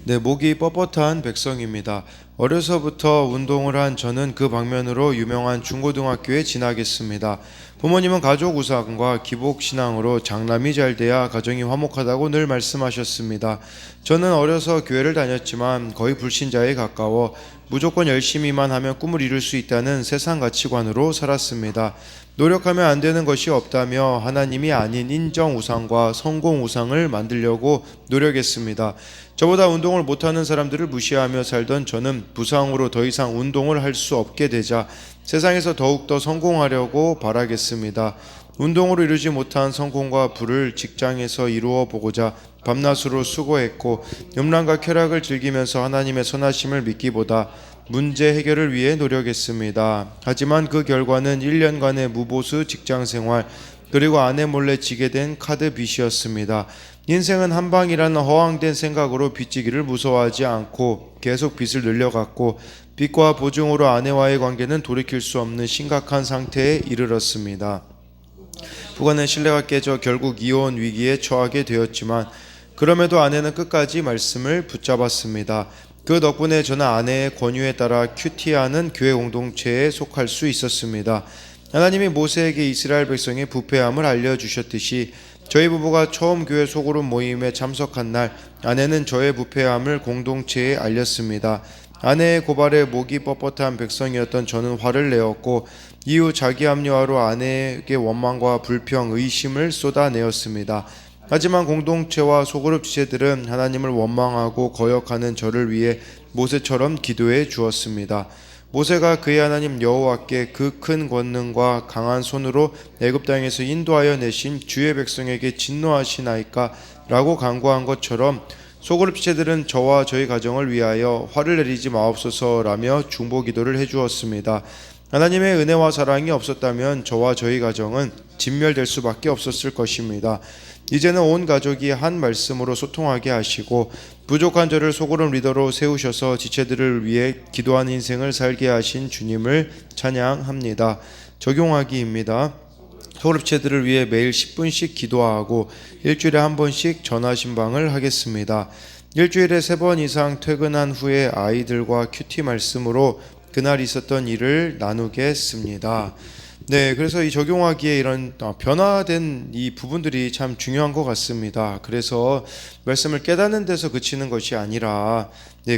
네, 목이 뻣뻣한 백성입니다. 어려서부터 운동을 한 저는 그 방면으로 유명한 중고등학교에 진학했습니다. 부모님은 가족 우상과 기복 신앙으로 장남이 잘 돼야 가정이 화목하다고 늘 말씀하셨습니다. 저는 어려서 교회를 다녔지만 거의 불신자에 가까워 무조건 열심히만 하면 꿈을 이룰 수 있다는 세상 가치관으로 살았습니다. 노력하면 안 되는 것이 없다며 하나님이 아닌 인정 우상과 성공 우상을 만들려고 노력했습니다. 저보다 운동을 못하는 사람들을 무시하며 살던 저는 부상으로 더 이상 운동을 할 수 없게 되자 세상에서 더욱더 성공하려고 바라겠습니다. 운동으로 이루지 못한 성공과 부를 직장에서 이루어 보고자 밤낮으로 수고했고 음란과 쾌락을 즐기면서 하나님의 선하심을 믿기보다 문제 해결을 위해 노력했습니다. 하지만 그 결과는 1년간의 무보수 직장생활 그리고 아내 몰래 지게 된 카드 빚이었습니다. 인생은 한방이라는 허황된 생각으로 빚지기를 무서워하지 않고 계속 빚을 늘려갔고 빚과 보증으로 아내와의 관계는 돌이킬 수 없는 심각한 상태에 이르렀습니다. 부부간의 신뢰가 깨져 결국 이혼 위기에 처하게 되었지만 그럼에도 아내는 끝까지 말씀을 붙잡았습니다. 그 덕분에 저는 아내의 권유에 따라 큐티하는 교회 공동체에 속할 수 있었습니다. 하나님이 모세에게 이스라엘 백성의 부패함을 알려주셨듯이 저희 부부가 처음 교회 소그룹 모임에 참석한 날 아내는 저의 부패함을 공동체에 알렸습니다. 아내의 고발에 목이 뻣뻣한 백성이었던 저는 화를 내었고 이후 자기 합리화로 아내에게 원망과 불평, 의심을 쏟아내었습니다. 하지만 공동체와 소그룹 지체들은 하나님을 원망하고 거역하는 저를 위해 모세처럼 기도해 주었습니다. 모세가 그의 하나님 여호와께 그 큰 권능과 강한 손으로 애굽 땅에서 인도하여 내신 주의 백성에게 진노하시나이까 라고 간구한 것처럼 소그룹 지체들은 저와 저희 가정을 위하여 화를 내리지 마옵소서라며 중보 기도를 해주었습니다. 하나님의 은혜와 사랑이 없었다면 저와 저희 가정은 진멸될 수밖에 없었을 것입니다. 이제는 온 가족이 한 말씀으로 소통하게 하시고 부족한 저를 소그룹 리더로 세우셔서 지체들을 위해 기도하는 인생을 살게 하신 주님을 찬양합니다. 적용하기입니다. 소그룹 지체들을 위해 매일 10분씩 기도하고 일주일에 한 번씩 전화 신방을 하겠습니다. 일주일에 3번 이상 퇴근한 후에 아이들과 큐티 말씀으로 그날 있었던 일을 나누겠습니다. 네, 그래서 이 적용하기에 이런 변화된 이 부분들이 참 중요한 것 같습니다. 그래서 말씀을 깨닫는 데서 그치는 것이 아니라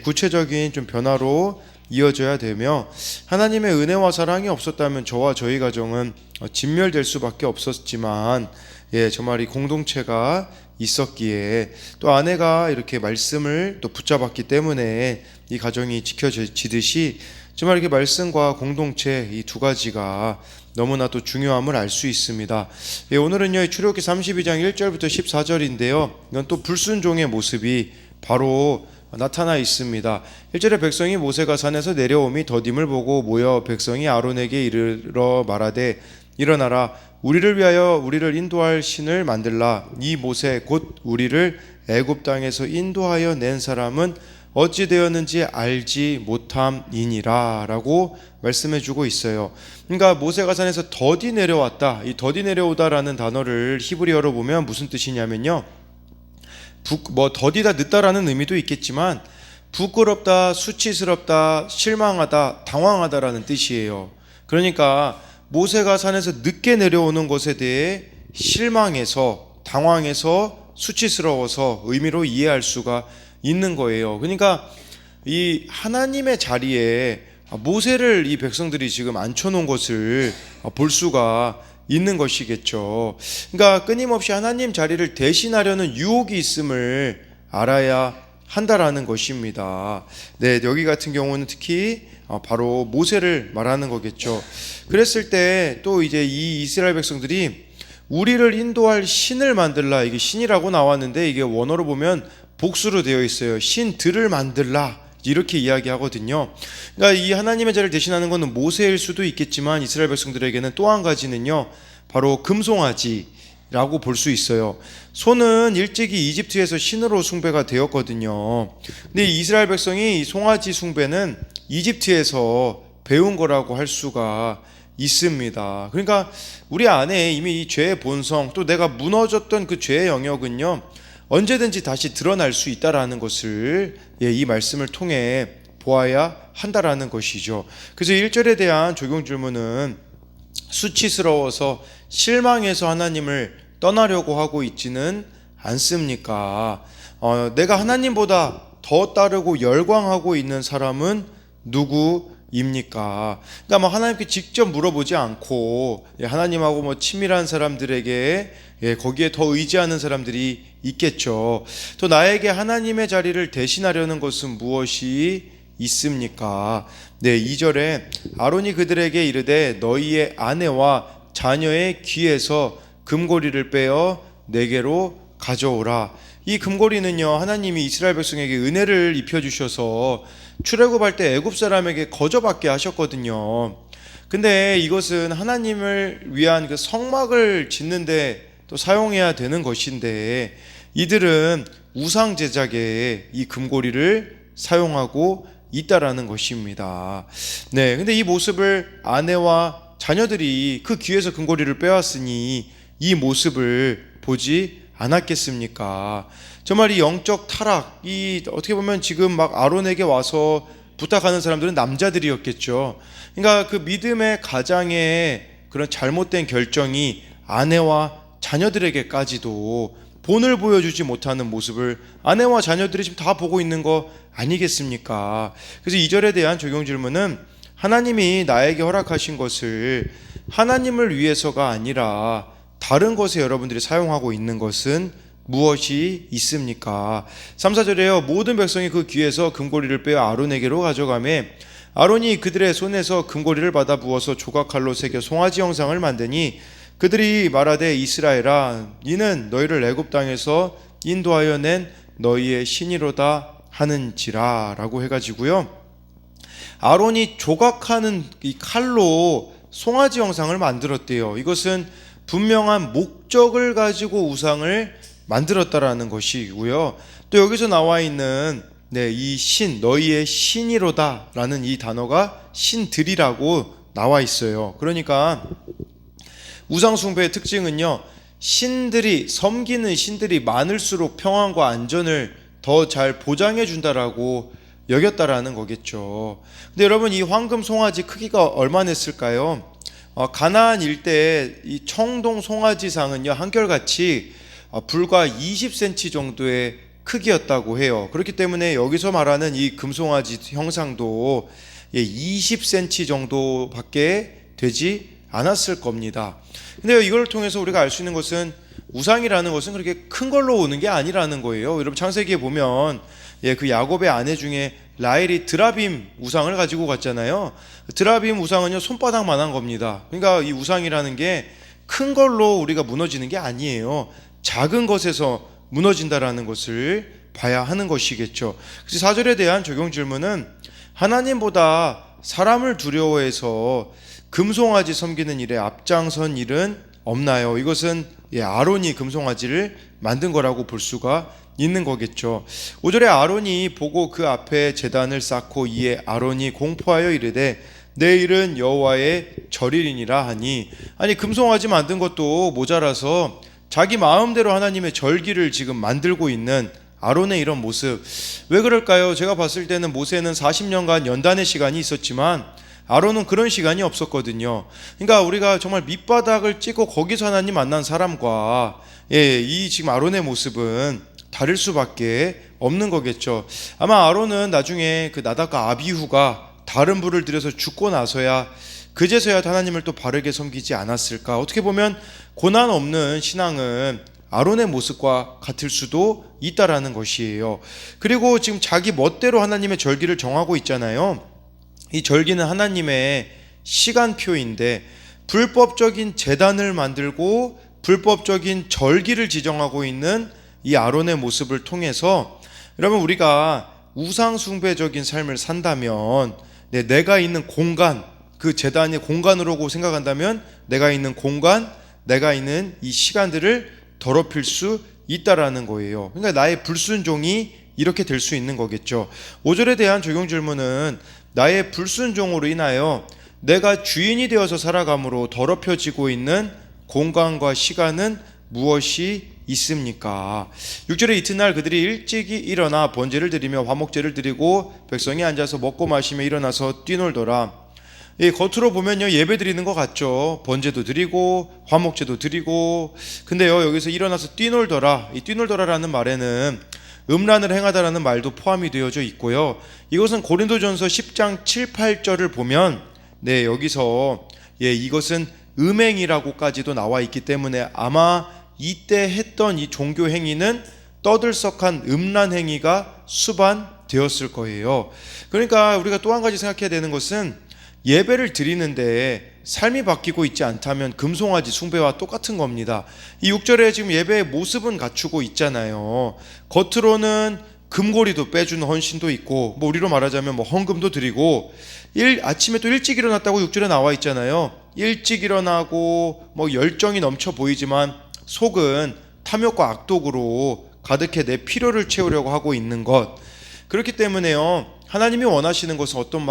구체적인 좀 변화로 이어져야 되며 하나님의 은혜와 사랑이 없었다면 저와 저희 가정은 진멸될 수밖에 없었지만 정말 이 공동체가 있었기에 또 아내가 이렇게 말씀을 또 붙잡았기 때문에 이 가정이 지켜지듯이 정말 이렇게 말씀과 공동체 이 두 가지가 너무나 또 중요함을 알 수 있습니다. 오늘은요 출애굽기 32장 1절부터 14절인데요. 이건 또 불순종의 모습이 바로 나타나 있습니다. 1절에 백성이 모세가 산에서 내려오미 더딤을 보고 모여 백성이 아론에게 이르러 말하되 일어나라 우리를 위하여 우리를 인도할 신을 만들라. 이 모세 곧 우리를 애굽 땅에서 인도하여 낸 사람은 어찌 되었는지 알지 못함이니라 라고 말씀해 주고 있어요. 그러니까 모세가 산에서 더디 내려왔다. 이 더디 내려오다라는 단어를 히브리어로 보면 무슨 뜻이냐면요, 더디다 늦다라는 의미도 있겠지만 부끄럽다, 수치스럽다, 실망하다, 당황하다라는 뜻이에요. 그러니까 모세가 산에서 늦게 내려오는 것에 대해 실망해서, 당황해서, 수치스러워서 의미로 이해할 수가 있는 거예요. 그러니까 이 하나님의 자리에 모세를 이 백성들이 지금 앉혀놓은 것을 볼 수가 있는 것이겠죠. 그러니까 끊임없이 하나님 자리를 대신하려는 유혹이 있음을 알아야 한다라는 것입니다. 네, 여기 같은 경우는 특히 바로 모세를 말하는 거겠죠. 그랬을 때 또 이제 이 이스라엘 백성들이 우리를 인도할 신을 만들라, 이게 신이라고 나왔는데 이게 원어로 보면 복수로 되어 있어요. 신들을 만들라 이렇게 이야기하거든요. 그러니까 이 하나님의 자리를 대신하는 것은 모세일 수도 있겠지만 이스라엘 백성들에게는 또 한 가지는요, 바로 금송아지라고 볼 수 있어요. 소는 일찍이 이집트에서 신으로 숭배가 되었거든요. 근데 이스라엘 백성이 이 송아지 숭배는 이집트에서 배운 거라고 할 수가 있습니다. 그러니까 우리 안에 이미 이 죄의 본성, 또 내가 무너졌던 그 죄의 영역은요, 언제든지 다시 드러날 수 있다라는 것을 이 말씀을 통해 보아야 한다라는 것이죠. 그래서 1절에 대한 적용 질문은 수치스러워서 실망해서 하나님을 떠나려고 하고 있지는 않습니까? 내가 하나님보다 더 따르고 열광하고 있는 사람은 누구입니까? 그러니까 뭐 하나님께 직접 물어보지 않고 하나님하고 뭐 친밀한 사람들에게 거기에 더 의지하는 사람들이 있겠죠. 또 나에게 하나님의 자리를 대신하려는 것은 무엇이 있습니까? 2절에 아론이 그들에게 이르되 너희의 아내와 자녀의 귀에서 금고리를 빼어 내게로 가져오라. 이 금고리는요, 하나님이 이스라엘 백성에게 은혜를 입혀주셔서 출애굽할 때 애굽 사람에게 거저받게 하셨거든요. 근데 이것은 하나님을 위한 그 성막을 짓는데 또 사용해야 되는 것인데 이들은 우상 제작에 이 금고리를 사용하고 있다라는 것입니다. 근데 이 모습을 아내와 자녀들이 그 귀에서 금고리를 빼왔으니 이 모습을 보지 않았겠습니까? 정말 이 영적 타락, 이 어떻게 보면 지금 막 아론에게 와서 부탁하는 사람들은 남자들이었겠죠. 그러니까 그 믿음의 가장의 그런 잘못된 결정이 아내와 자녀들에게까지도 본을 보여주지 못하는 모습을 아내와 자녀들이 지금 다 보고 있는 거 아니겠습니까? 그래서 2절에 대한 적용 질문은 하나님이 나에게 허락하신 것을 하나님을 위해서가 아니라 다른 것에 여러분들이 사용하고 있는 것은 무엇이 있습니까? 3, 4절에요. 모든 백성이 그 귀에서 금고리를 빼어 아론에게로 가져가매 아론이 그들의 손에서 금고리를 받아 부어서 조각칼로 새겨 송아지 형상을 만드니 그들이 말하되 이스라엘아 이는 너희를 애굽 땅에서 인도하여 낸 너희의 신이로다 하는지라 라고 해가지고요, 아론이 조각하는 이 칼로 송아지 형상을 만들었대요. 이것은 분명한 목적을 가지고 우상을 만들었다라는 것이고요. 또 여기서 나와 있는 이 신, 너희의 신이로다 라는 이 단어가 신들이라고 나와 있어요. 그러니까 우상숭배의 특징은요, 섬기는 신들이 많을수록 평안과 안전을 더 잘 보장해 준다라고 여겼다라는 거겠죠. 근데 여러분, 이 황금 송아지 크기가 얼마나 했을까요? 가나안 일대의 이 청동 송아지상은요, 한결같이 불과 20cm 정도의 크기였다고 해요. 그렇기 때문에 여기서 말하는 이 금송아지 형상도 20cm 정도밖에 되지 않았을 겁니다. 근데 이걸 통해서 우리가 알 수 있는 것은 우상이라는 것은 그렇게 큰 걸로 오는 게 아니라는 거예요. 여러분 창세기에 보면 그 야곱의 아내 중에 라헬이 드라빔 우상을 가지고 갔잖아요. 드라빔 우상은요, 손바닥만한 겁니다. 그러니까 이 우상이라는 게 큰 걸로 우리가 무너지는 게 아니에요. 작은 것에서 무너진다라는 것을 봐야 하는 것이겠죠. 그래서 4절에 대한 적용 질문은 하나님보다 사람을 두려워해서 금송아지 섬기는 일에 앞장선 일은 없나요? 이것은 아론이 금송아지를 만든 거라고 볼 수가 있는 거겠죠. 5절에 아론이 보고 그 앞에 제단을 쌓고 이에 아론이 공포하여 이르되 내일은 여호와의 절일이니라 하니, 아니 금송아지 만든 것도 모자라서 자기 마음대로 하나님의 절기를 지금 만들고 있는 아론의 이런 모습, 왜 그럴까요? 제가 봤을 때는 모세는 40년간 연단의 시간이 있었지만 아론은 그런 시간이 없었거든요. 그러니까 우리가 정말 밑바닥을 찍고 거기서 하나님 만난 사람과 이 지금 아론의 모습은 다를 수밖에 없는 거겠죠. 아마 아론은 나중에 그 나답과 아비후가 다른 불을 들여서 죽고 나서야 그제서야 하나님을 또 바르게 섬기지 않았을까. 어떻게 보면 고난 없는 신앙은 아론의 모습과 같을 수도 있다라는 것이에요. 그리고 지금 자기 멋대로 하나님의 절기를 정하고 있잖아요. 이 절기는 하나님의 시간표인데 불법적인 제단을 만들고 불법적인 절기를 지정하고 있는 이 아론의 모습을 통해서 여러분, 우리가 우상숭배적인 삶을 산다면 내가 있는 공간, 그 제단이 공간으로 생각한다면 내가 있는 공간, 내가 있는 이 시간들을 더럽힐 수 있다라는 거예요. 그러니까 나의 불순종이 이렇게 될 수 있는 거겠죠. 5절에 대한 적용 질문은 나의 불순종으로 인하여 내가 주인이 되어서 살아감으로 더럽혀지고 있는 공간과 시간은 무엇이 있습니까? 6절에 이튿날 그들이 일찍이 일어나 번제를 드리며 화목제를 드리고 백성이 앉아서 먹고 마시며 일어나서 뛰놀더라. 겉으로 보면요, 예배 드리는 것 같죠. 번제도 드리고 화목제도 드리고. 근데요, 여기서 일어나서 뛰놀더라, 이 뛰놀더라라는 말에는 음란을 행하다라는 말도 포함이 되어져 있고요. 이것은 고린도전서 10장 7, 8절을 보면 여기서 이것은 음행이라고까지도 나와 있기 때문에 아마 이때 했던 이 종교 행위는 떠들썩한 음란 행위가 수반되었을 거예요. 그러니까 우리가 또 한 가지 생각해야 되는 것은 예배를 드리는데 삶이 바뀌고 있지 않다면 금송아지 숭배와 똑같은 겁니다. 이 6절에 지금 예배의 모습은 갖추고 있잖아요. 겉으로는 금고리도 빼주는 헌신도 있고, 우리로 말하자면 헌금도 드리고, 아침에 또 일찍 일어났다고 6절에 나와 있잖아요. 일찍 일어나고 열정이 넘쳐 보이지만 속은 탐욕과 악독으로 가득해 내 필요를 채우려고 하고 있는 것. 그렇기 때문에요, 하나님이 원하시는 것은 어떤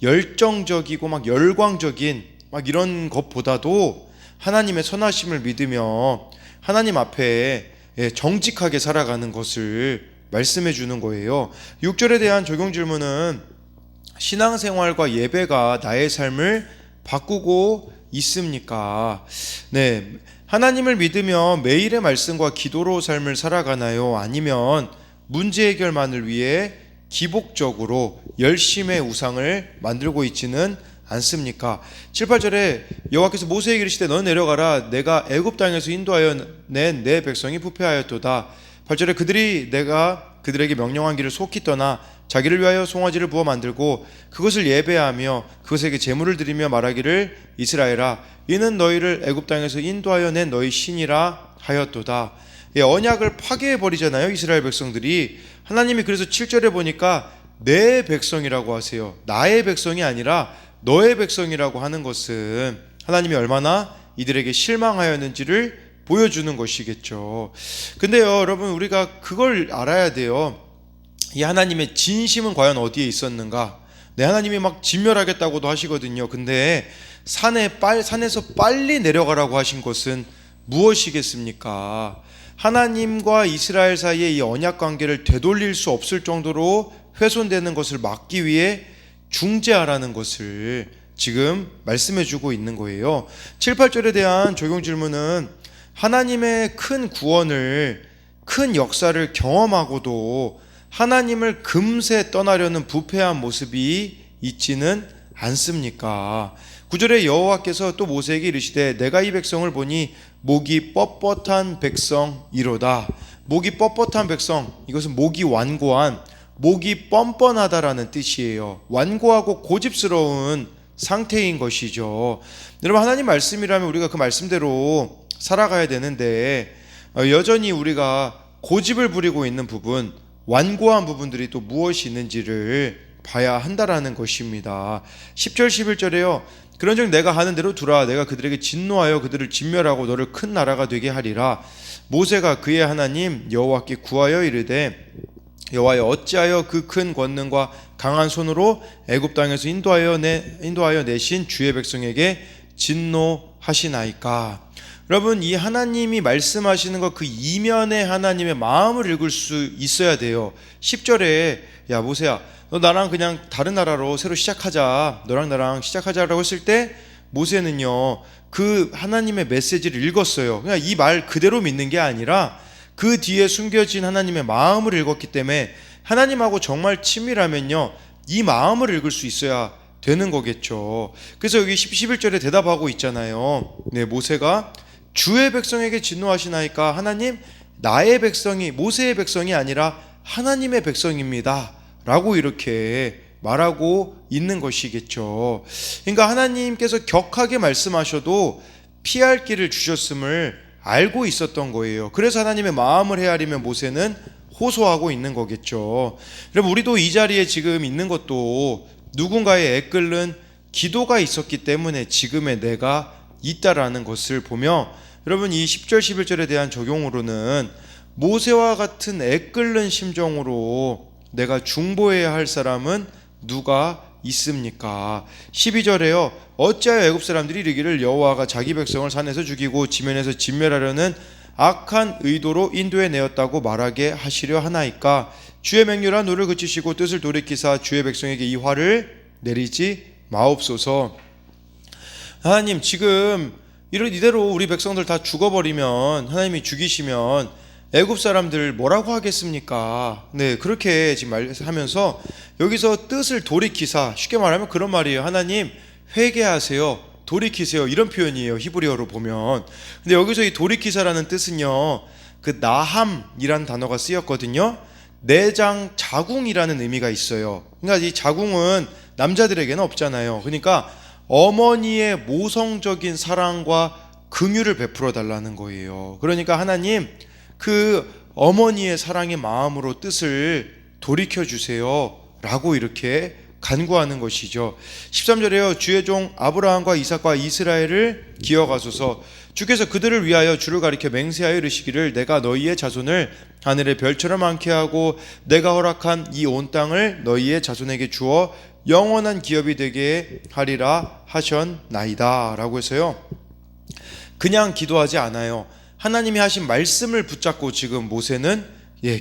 열정적이고 열광적인 이런 것보다도 하나님의 선하심을 믿으며 하나님 앞에 정직하게 살아가는 것을 말씀해 주는 거예요. 6절에 대한 적용 질문은 신앙생활과 예배가 나의 삶을 바꾸고 있습니까? 하나님을 믿으며 매일의 말씀과 기도로 삶을 살아가나요? 아니면 문제 해결만을 위해 기복적으로 열심의 우상을 만들고 있지는 않습니까? 7, 8절에 여호와께서 모세에게 이르시되 너는 내려가라 내가 애굽 땅에서 인도하여 낸 내 백성이 부패하였도다. 8절에 그들이 내가 그들에게 명령한 길을 속히 떠나 자기를 위하여 송아지를 부어 만들고 그것을 예배하며 그것에게 제물을 드리며 말하기를 이스라엘아 이는 너희를 애굽 땅에서 인도하여 낸 너희 신이라 하였도다. 언약을 파괴해 버리잖아요, 이스라엘 백성들이. 하나님이 그래서 7절에 보니까 내 백성이라고 하세요. 나의 백성이 아니라 너의 백성이라고 하는 것은 하나님이 얼마나 이들에게 실망하였는지를 보여주는 것이겠죠. 근데요, 여러분, 우리가 그걸 알아야 돼요. 이 하나님의 진심은 과연 어디에 있었는가? 하나님이 진멸하겠다고도 하시거든요. 근데 산에서 빨리 내려가라고 하신 것은 무엇이겠습니까? 하나님과 이스라엘 사이의 이 언약 관계를 되돌릴 수 없을 정도로 훼손되는 것을 막기 위해 중재하라는 것을 지금 말씀해 주고 있는 거예요. 7, 8절에 대한 적용 질문은 하나님의 큰 구원을, 큰 역사를 경험하고도 하나님을 금세 떠나려는 부패한 모습이 있지는 않습니까? 9절에 여호와께서 또 모세에게 이르시되 내가 이 백성을 보니 목이 뻣뻣한 백성이로다. 목이 뻣뻣한 백성, 이것은 목이 완고한, 목이 뻔뻔하다라는 뜻이에요. 완고하고 고집스러운 상태인 것이죠. 여러분, 하나님 말씀이라면 우리가 그 말씀대로 살아가야 되는데 여전히 우리가 고집을 부리고 있는 부분, 완고한 부분들이 또 무엇이 있는지를 봐야 한다라는 것입니다. 10절 11절에요. 그런즉 내가 하는 대로 두라. 내가 그들에게 진노하여 그들을 진멸하고 너를 큰 나라가 되게 하리라. 모세가 그의 하나님 여호와께 구하여 이르되 여호와여 어찌하여 그 큰 권능과 강한 손으로 애굽 땅에서 인도하여 내신 주의 백성에게 진노하시나이까. 여러분, 이 하나님이 말씀하시는 것 그 이면의 하나님의 마음을 읽을 수 있어야 돼요. 10절에 야 모세야 너 나랑 그냥 다른 나라로 새로 시작하자, 너랑 나랑 시작하자라고 했을 때 모세는요 그 하나님의 메시지를 읽었어요. 그냥 이 말 그대로 믿는 게 아니라 그 뒤에 숨겨진 하나님의 마음을 읽었기 때문에 하나님하고 정말 친밀하면요 이 마음을 읽을 수 있어야 되는 거겠죠. 그래서 여기 11절에 대답하고 있잖아요. 모세가 주의 백성에게 진노하시나이까. 하나님, 나의 백성이 모세의 백성이 아니라 하나님의 백성입니다 라고 이렇게 말하고 있는 것이겠죠. 그러니까 하나님께서 격하게 말씀하셔도 피할 길을 주셨음을 알고 있었던 거예요. 그래서 하나님의 마음을 헤아리며 모세는 호소하고 있는 거겠죠. 여러분, 우리도 이 자리에 지금 있는 것도 누군가의 애끓는 기도가 있었기 때문에 지금의 내가 있다라는 것을 보며, 여러분 이 10절 11절에 대한 적용으로는 모세와 같은 애끓는 심정으로 내가 중보해야 할 사람은 누가 있습니까? 12절에요. 어찌하여 애굽 사람들이 이르기를 여호와가 자기 백성을 산에서 죽이고 지면에서 진멸하려는 악한 의도로 인도해 내었다고 말하게 하시려 하나이까. 주의 명령한 노를 그치시고 뜻을 돌이키사 주의 백성에게 이 화를 내리지 마옵소서. 하나님, 지금 이대로 우리 백성들 다 죽어버리면, 하나님이 죽이시면 애굽 사람들 뭐라고 하겠습니까? 네, 그렇게 지금 말하면서 여기서 뜻을 돌이키사, 쉽게 말하면 그런 말이에요. 하나님, 회개하세요, 돌이키세요, 이런 표현이에요, 히브리어로 보면. 근데 여기서 이 돌이키사라는 뜻은요, 그 나함이라는 단어가 쓰였거든요. 내장 자궁이라는 의미가 있어요. 그러니까 이 자궁은 남자들에게는 없잖아요. 그러니까 어머니의 모성적인 사랑과 긍휼을 베풀어 달라는 거예요. 그러니까 하나님, 그 어머니의 사랑의 마음으로 뜻을 돌이켜 주세요 라고 이렇게 간구하는 것이죠. 13절에요. 주의 종 아브라함과 이삭과 이스라엘을 기억하소서. 주께서 그들을 위하여 주를 가리켜 맹세하여 이르시기를 내가 너희의 자손을 하늘의 별처럼 많게 하고 내가 허락한 이 온 땅을 너희의 자손에게 주어 영원한 기업이 되게 하리라 하셨나이다 라고 해서요, 그냥 기도하지 않아요. 하나님이 하신 말씀을 붙잡고 지금 모세는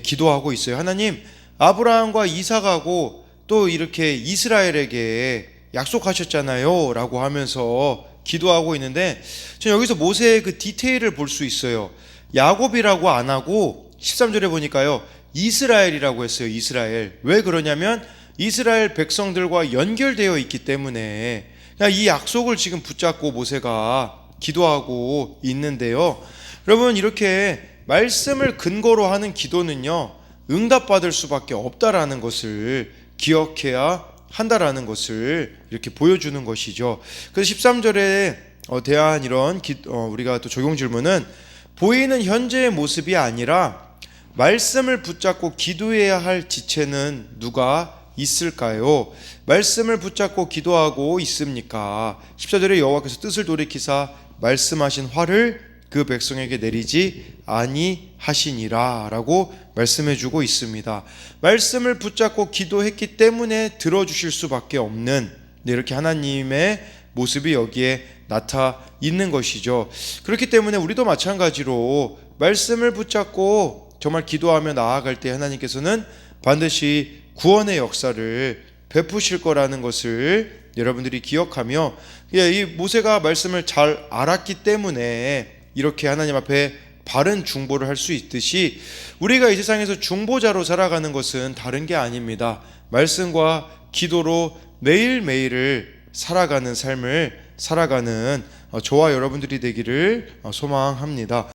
기도하고 있어요. 하나님, 아브라함과 이삭하고 또 이렇게 이스라엘에게 약속하셨잖아요 라고 하면서 기도하고 있는데, 저는 여기서 모세의 그 디테일을 볼 수 있어요. 야곱이라고 안 하고 13절에 보니까요, 이스라엘이라고 했어요. 이스라엘. 왜 그러냐면 이스라엘 백성들과 연결되어 있기 때문에 이 약속을 지금 붙잡고 모세가 기도하고 있는데요. 여러분, 이렇게 말씀을 근거로 하는 기도는요, 응답받을 수밖에 없다라는 것을 기억해야 한다라는 것을 이렇게 보여주는 것이죠. 그래서 13절에 대한 이런 우리가 또 적용 질문은, 보이는 현재의 모습이 아니라 말씀을 붙잡고 기도해야 할 지체는 누가 있을까요? 말씀을 붙잡고 기도하고 있습니까? 14절에 여호와께서 뜻을 돌이키사 말씀하신 화를 그 백성에게 내리지 아니하시니라 라고 말씀해주고 있습니다. 말씀을 붙잡고 기도했기 때문에 들어주실 수밖에 없는, 이렇게 하나님의 모습이 여기에 나타 있는 것이죠. 그렇기 때문에 우리도 마찬가지로 말씀을 붙잡고 정말 기도하며 나아갈 때 하나님께서는 반드시 구원의 역사를 베푸실 거라는 것을 여러분들이 기억하며, 이 모세가 말씀을 잘 알았기 때문에 이렇게 하나님 앞에 바른 중보를 할 수 있듯이, 우리가 이 세상에서 중보자로 살아가는 것은 다른 게 아닙니다. 말씀과 기도로 매일매일을 살아가는 삶을 살아가는 저와 여러분들이 되기를 소망합니다.